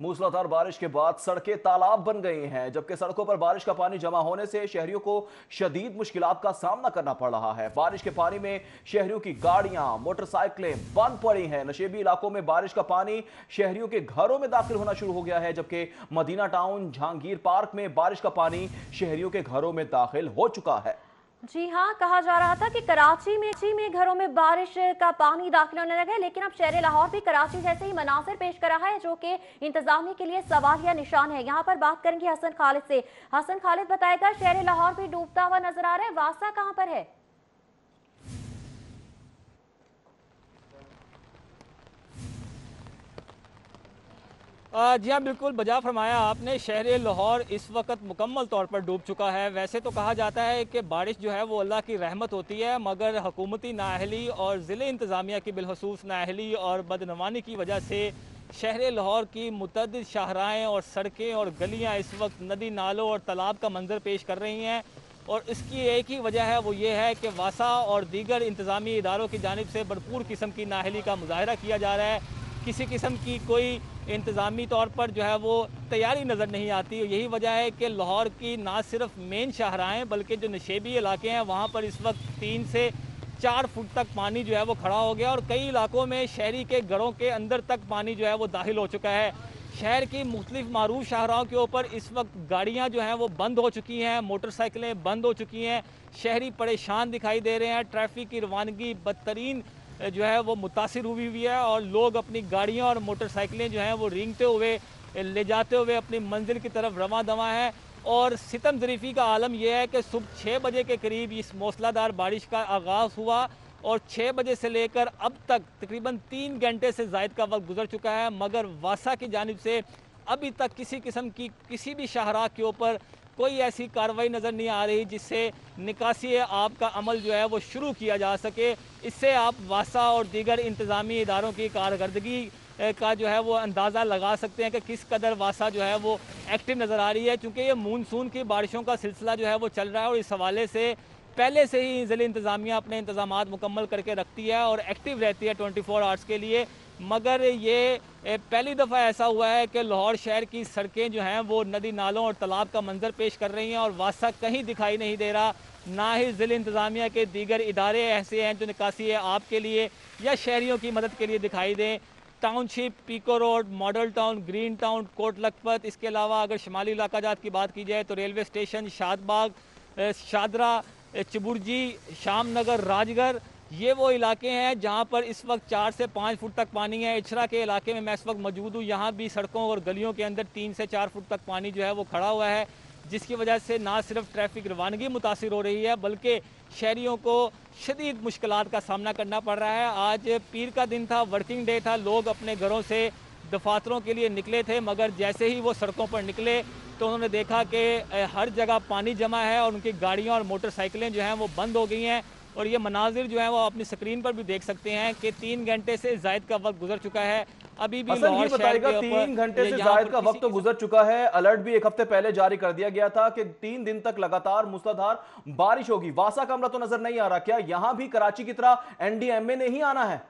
मूसलाधार बारिश के बाद सड़कें तालाब बन गई हैं, जबकि सड़कों पर बारिश का पानी जमा होने से शहरियों को शदीद मुश्किलात का सामना करना पड़ रहा है। बारिश के पानी में शहरियों की गाड़ियां, मोटरसाइकिलें बंद पड़ी हैं। नशेबी इलाकों में बारिश का पानी शहरियों के घरों में दाखिल होना शुरू हो गया है, जबकि मदीना टाउन, जहांगीर पार्क में बारिश का पानी शहरियों के घरों में दाखिल हो चुका है। जी हाँ, कहा जा रहा था कि कराची में घरों में बारिश का पानी दाखिल होने लगा है, लेकिन अब शहर लाहौर भी कराची जैसे ही मनासिर पेश कर रहा है, जो कि इंतजामिया के लिए सवालिया निशान है। यहाँ पर बात करेंगे हसन खालिद से। हसन खालिद बताएगा, शहर लाहौर भी डूबता हुआ नजर आ रहा है, वासा कहाँ पर है? जी हाँ, बिल्कुल बजा फरमाया आपने। शहर लाहौर इस वक्त मुकम्मल तौर पर डूब चुका है। वैसे तो कहा जाता है कि बारिश जो है वो अल्लाह की रहमत होती है, मगर हुकूमती नाअहली और ज़िले इंतज़ामिया की बिलखसूस नाअहली और बदनवानी की वजह से शहर लाहौर की मुतअद्दिद शाहराएँ और सड़कें और गलियाँ इस वक्त नदी नालों और तालाब का मंजर पेश कर रही हैं। और इसकी एक ही वजह है, वो ये है कि वासा और दीगर इंतज़ामी इदारों की जानिब से भरपूर किस्म की नाअहली का मुजाहरा किया जा रहा है। किसी किस्म की कोई इंतज़ामी तौर पर जो है वो तैयारी नज़र नहीं आती। यही वजह है कि लाहौर की ना सिर्फ मेन शाहराएँ बल्कि जो नशेबी इलाके हैं वहाँ पर इस वक्त 3 से 4 फुट तक पानी जो है वो खड़ा हो गया, और कई इलाकों में शहरी के घरों के अंदर तक पानी जो है वो दाखिल हो चुका है। शहर की मुख्तलिफ मारूफ शाहराओं के ऊपर इस वक्त गाड़ियाँ जो हैं वो बंद हो चुकी हैं, मोटरसाइकिलें बंद हो चुकी हैं। शहरी परेशान दिखाई दे रहे हैं। ट्रैफिक की रवानगी बदतरीन जो है वो मुतासिर हुई है, और लोग अपनी गाड़ियां और मोटरसाइकिलें जो हैं वो रेंगते हुए ले जाते हुए अपनी मंजिल की तरफ रवां दवा है। और सितम ज़रीफ़ी का आलम यह है कि सुबह 6 बजे के करीब इस मौसलाधार बारिश का आगाज़ हुआ, और 6 बजे से लेकर अब तक तकरीबन 3 घंटे से ज़ायद का वक्त गुजर चुका है, मगर वासा की जानिब से अभी तक किसी किस्म की किसी भी शाहराह के ऊपर कोई ऐसी कार्रवाई नज़र नहीं आ रही जिससे निकासी आब का अमल जो है वो शुरू किया जा सके। इससे आप वासा और दीगर इंतज़ामी इदारों की कारकर्दगी का जो है वो अंदाज़ा लगा सकते हैं कि किस कदर वासा जो है वो एक्टिव नज़र आ रही है, क्योंकि ये मानसून की बारिशों का सिलसिला जो है वो चल रहा है, और इस हवाले से पहले से ही ज़िले इंतज़ामिया अपने इंतज़ामात मुकम्मल करके रखती है और एक्टिव रहती है 24 आवर्स के लिए। मगर ये पहली दफ़ा ऐसा हुआ है कि लाहौर शहर की सड़कें जो हैं वो नदी नालों और तालाब का मंजर पेश कर रही हैं, और वासा कहीं दिखाई नहीं दे रहा। ना ही ज़िले इंतज़ामिया के दीगर इदारे ऐसे हैं जो निकासी आब के लिए या शहरियों की मदद के लिए दिखाई दें। Township, Peco road, model town, green town, Kot Lakhpat, इसके अलावा अगर शुमाली इलाका जात की बात की जाए तो रेलवे स्टेशन, शादबाग, शादरा, चबुर्जी, शाम नगर, राजगर, ये वो इलाके हैं जहां पर इस वक्त 4 से 5 फुट तक पानी है। इचरा के इलाके में मैं इस वक्त मौजूद हूँ, यहाँ भी सड़कों और गलियों के अंदर 3 से 4 फुट तक पानी जो है वो खड़ा हुआ है, जिसकी वजह से ना सिर्फ ट्रैफिक रवानगी मुतासिर हो रही है बल्कि शहरियों को शदीद मुश्किलात का सामना करना पड़ रहा है। आज पीर का दिन था, वर्किंग डे था, लोग अपने घरों से दफातरों के लिए निकले थे, मगर जैसे ही वो सड़कों पर निकले तो उन्होंने देखा कि हर जगह पानी जमा है और उनकी गाड़ियाँ और मोटरसाइकिलें जो हैं वो बंद हो गई हैं। और ये मनाजिर जो है वो अपनी स्क्रीन पर भी देख सकते हैं कि 3 घंटे से ज़ायद का वक्त गुजर चुका है। अभी भी लाहौर शहर के ऊपर 3 घंटे से ज़ायद का वक्त तो गुजर चुका है। अलर्ट भी एक हफ्ते पहले जारी कर दिया गया था कि 3 दिन तक लगातार मूसलाधार बारिश होगी। वासा का हमला तो नजर नहीं आ रहा, क्या यहां भी कराची की तरह एनडीएमए ने ही आना है?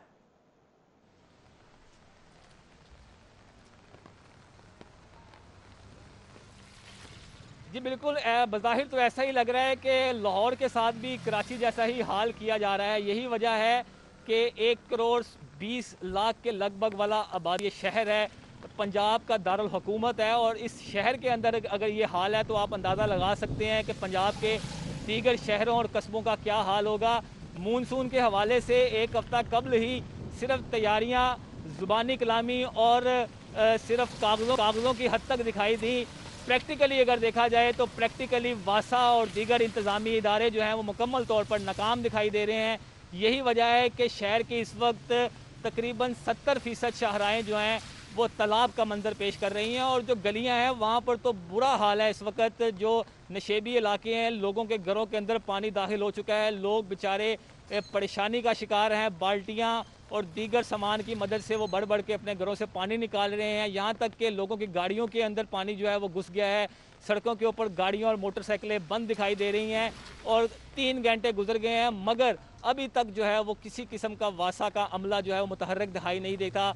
जी बिल्कुल, बज़ाहिर तो ऐसा ही लग रहा है कि लाहौर के साथ भी कराची जैसा ही हाल किया जा रहा है। यही वजह है कि 1 करोड़ 20 लाख के लगभग वाला आबादी शहर है, पंजाब का दारुल हुकूमत है, और इस शहर के अंदर अगर ये हाल है तो आप अंदाज़ा लगा सकते हैं कि पंजाब के दीगर शहरों और कस्बों का क्या हाल होगा। मानसून के हवाले से एक हफ़्ता कबल ही सिर्फ तैयारियाँ ज़ुबानी कलामी और सिर्फ कागज़ों की हद तक दिखाई दी। प्रैक्टिकली अगर देखा जाए तो प्रैक्टिकली वासा और दीगर इंतज़ामी इदारे जो हैं वो मुकम्मल तौर पर नाकाम दिखाई दे रहे हैं। यही वजह है कि शहर की इस वक्त तकरीबन 70% शाहराएँ जो हैं वो तालाब का मंजर पेश कर रही हैं, और जो गलियां हैं वहाँ पर तो बुरा हाल है। इस वक्त जो नशेबी इलाके हैं, लोगों के घरों के अंदर पानी दाखिल हो चुका है, लोग बेचारे परेशानी का शिकार हैं। बाल्टियाँ और दीगर सामान की मदद से वो बढ़ बढ़ के अपने घरों से पानी निकाल रहे हैं, यहाँ तक कि लोगों की गाड़ियों के अंदर पानी जो है वो घुस गया है। सड़कों के ऊपर गाड़ियाँ और मोटरसाइकिलें बंद दिखाई दे रही हैं, और 3 घंटे गुजर गए हैं मगर अभी तक जो है वो किसी किस्म का वासा का अमला जो है वो मुतहर्रिक दिखाई नहीं देता।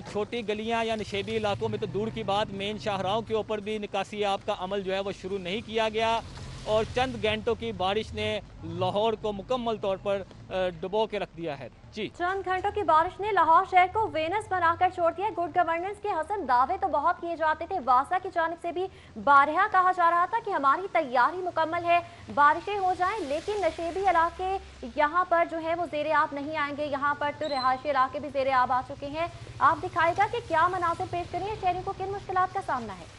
छोटी गलियां या नशेबी इलाकों में तो दूर की बात, मेन शाहराहों के ऊपर भी निकासी आब का अमल जो है वो शुरू नहीं किया गया और चंद घंटों की बारिश ने लाहौर को मुकम्मल तौर पर डुबो के रख दिया है। जी, चंद घंटों की बारिश ने लाहौर शहर को वेनस बनाकर छोड़ दिया। गुड गवर्नेंस के हसन दावे तो बहुत किए जाते थे। वासा की जानिब से भी बारहा कहा जा रहा था कि हमारी तैयारी मुकम्मल है, बारिशें हो जाएं, लेकिन नशेबी इलाके यहाँ पर जो है वो ज़ेरे आब नहीं आएंगे। यहाँ पर तो रिहायशी इलाके भी ज़ेरे आब आ चुके हैं। आप दिखाएगा कि क्या मनासिर पेश करेंगे, शहरियों को किन मुश्किलात का सामना है।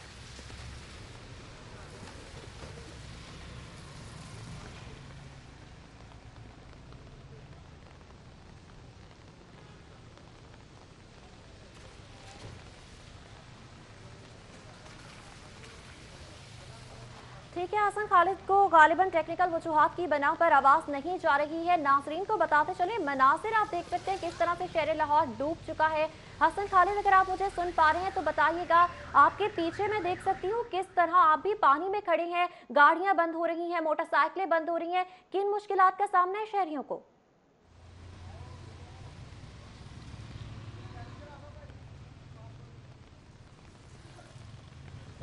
ठीक है, हसन खालिद को गालिबन टेक्निकल वजूहात की बना पर आवाज़ नहीं जा रही है। नाजरीन को बताते चले, मनासिर आप देख सकते हैं किस तरह से शहर लाहौर डूब चुका है। हसन खालिद, अगर आप मुझे सुन पा रहे हैं तो बताइएगा। आपके पीछे मैं देख सकती हूँ किस तरह आप भी पानी में खड़े हैं, गाड़ियाँ बंद हो रही हैं, मोटरसाइकिलें बंद हो रही हैं। किन मुश्किलात का सामना है शहरियों को?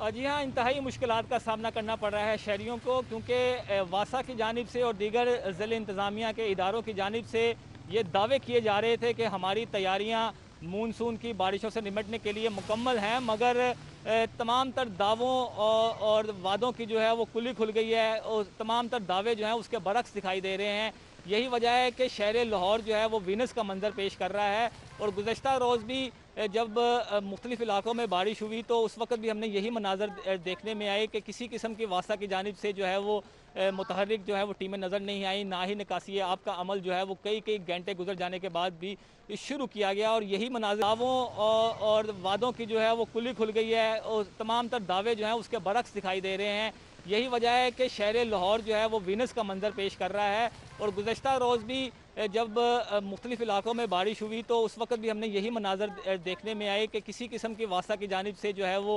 जी हाँ, इंतहाई मुश्किलात का सामना करना पड़ रहा है शहरियों को, क्योंकि वासा की जानिब से और दीगर ज़िले इंतज़ामिया के इदारों की जानिब से ये दावे किए जा रहे थे कि हमारी तैयारियाँ मानसून की बारिशों से निपटने के लिए मुकम्मल हैं, मगर तमाम तर दावों और वादों की जो है वो कुली खुल गई है और तमाम तर दावे जो हैं उसके बरक्स दिखाई दे रहे हैं। यही वजह है कि शहर लाहौर जो है वो वीनस का मंजर पेश कर रहा है। और गुज़श्ता रोज़ भी जब मुख्तलिफ़ इलाकों में बारिश हुई तो उस वक्त भी हमने यही मनाजर देखने में आए कि किसी किस्म की वासा की जानिब से जो है वो मुतहर्रिक जो है वो टीमें नज़र नहीं आई, ना ही निकासी आब का अमल जो है वो कई घंटे गुजर जाने के बाद भी शुरू किया गया। और यही मनाजर दावों और वादों की जो है वो कुली खुल गई है और तमाम तर दावे जो हैं उसके बरक्स दिखाई दे रहे हैं। यही वजह है कि शहर लाहौर जो है वो वीनस का मंजर पेश कर रहा है। और गुज़श्ता रोज़ भी जब मुख्तलिफ़ इलाकों में बारिश हुई तो उस वक्त भी हमने यही मनाजर देखने में आए कि किसी किस्म की वासा की जानिब से जो है वो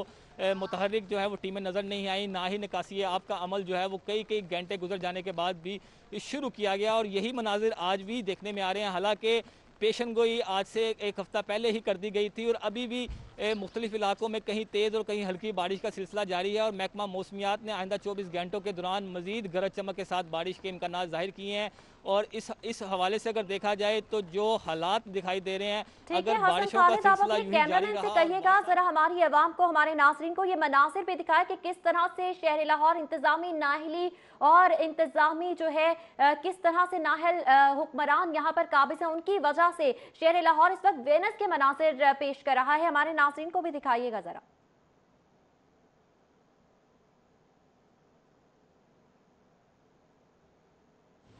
मुतहर्रिक जो है वो टीमें नज़र नहीं आई, ना ही निकासी आब का अमल जो है वो कई घंटे गुजर जाने के बाद भी शुरू किया गया। और यही मनाजिर आज भी देखने में आ रहे हैं। हालांकि पेशन गोई आज से एक हफ़्ता पहले ही कर दी गई थी और अभी भी मुख्तलिफ़ इलाकों में कहीं तेज़ और कहीं हल्की बारिश का सिलसिला जारी है। और महकमा मौसमियात ने आइंदा 24 घंटों के दौरान मज़ीद गरज चमक के साथ बारिश के इम्कानात ज़ाहिर किए हैं। और इस हवाले से अगर देखा जाए तो जो हालात दिखाई दे रहे हैं, अगर बारिशों का सिलसिला यूं ही जारी रहा, कहिएगा जरा हमारी अवाम को, हमारे नाज़रीन को ये मनासिर भी दिखाया कि किस तरह से शहर लाहौर इंतजामी नाहली और इंतजामी जो है किस तरह से नाहल हुक्मरान यहाँ पर काबिज है, उनकी वजह से शहर लाहौर इस वक्त वेनस के मनासिर पेश कर रहा है। हमारे नाज़रीन को भी दिखाइएगा जरा।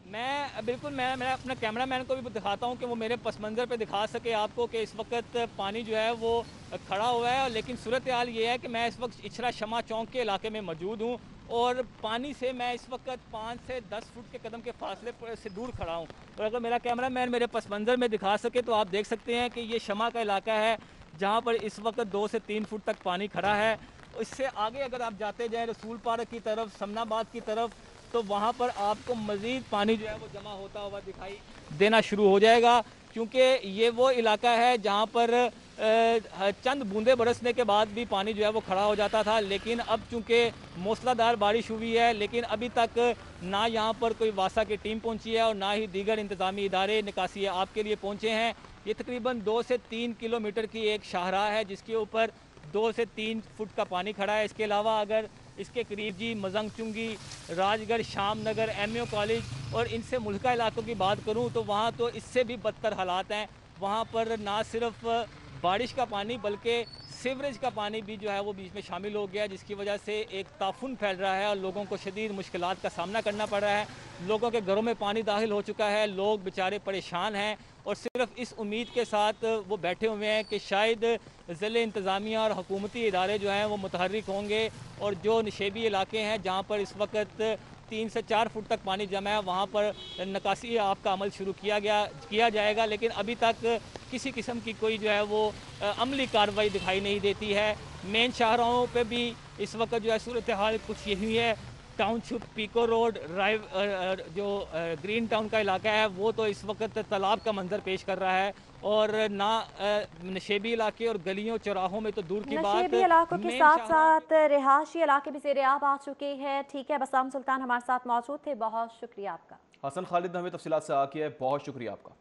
मैं अपना कैमरामैन को भी दिखाता हूं कि वो मेरे पस मंज़र पे दिखा सके आपको कि इस वक्त पानी जो है वो खड़ा हुआ है। लेकिन सूरत हाल ये है कि मैं इस वक्त इचरा शमा चौक के इलाके में मौजूद हूं और पानी से मैं इस वक्त 5 से 10 फुट के कदम के फासले से दूर खड़ा हूं। और अगर मेरा कैमरामैन मेरे पस मंज़र में दिखा सके तो आप देख सकते हैं कि ये शमा का इलाका है जहाँ पर इस वक्त 2 से 3 फुट तक पानी खड़ा है। इससे आगे अगर आप जाते जाएँ रसूल पार्क की तरफ, समनाबाद की तरफ, तो वहाँ पर आपको मज़ीद पानी जो है वो जमा होता हुआ दिखाई देना शुरू हो जाएगा, क्योंकि ये वो इलाका है जहाँ पर चंद बूंदे बरसने के बाद भी पानी जो है वो खड़ा हो जाता था। लेकिन अब चूँकि मूसलाधार बारिश हुई है, लेकिन अभी तक ना यहाँ पर कोई वासा की टीम पहुँची है और ना ही दीगर इंतज़ामी इदारे निकासी आपके लिए पहुँचे हैं। ये तकरीबन 2 से 3 किलोमीटर की एक शाहराह है जिसके ऊपर 2 से 3 फुट का पानी खड़ा है। इसके अलावा अगर इसके करीब जी मजंग चुंगी, राजगढ़, शाम नगर, एमयू कॉलेज और इनसे मुल्का इलाकों की बात करूं तो वहां तो इससे भी बदतर हालात हैं। वहां पर ना सिर्फ बारिश का पानी बल्कि सीवरेज का पानी भी जो है वो बीच में शामिल हो गया, जिसकी वजह से एक ताफुन फैल रहा है और लोगों को शदीद मुश्किलात का सामना करना पड़ रहा है। लोगों के घरों में पानी दाखिल हो चुका है, लोग बेचारे परेशान हैं और सिर्फ इस उम्मीद के साथ वो बैठे हुए हैं कि शायद ज़िले इंतज़ामिया और हुकूमती इदारे जो हैं वो मुतहर्रिक होंगे और जो नशेबी इलाके हैं जहाँ पर इस वक्त 3 से 4 फुट तक पानी जमा है वहाँ पर निकासी आब का अमल शुरू किया जाएगा। लेकिन अभी तक किसी किस्म की कोई जो है वो अमली कार्रवाई दिखाई नहीं देती है। मेन शाहराहों पे भी इस वक्त जो है सूरत हाल कुछ यही है। टाउनशिप, पीको रोड, जो ग्रीन टाउन का इलाका है वो तो इस वक्त तालाब का मंजर पेश कर रहा है और ना नशेबी इलाके और गलियों चौराहों में तो दूर की बात, नशेबी इलाकों के मेन साथ शाहराह साथ रिहायशी इलाके भी ज़ेर-ए-आब आ चुके हैं। ठीक है, बसाम सुल्तान हमारे साथ मौजूद थे, बहुत शुक्रिया आपका। हसन खालिद ने हमें तफसीलात से आके बहुत शुक्रिया आपका।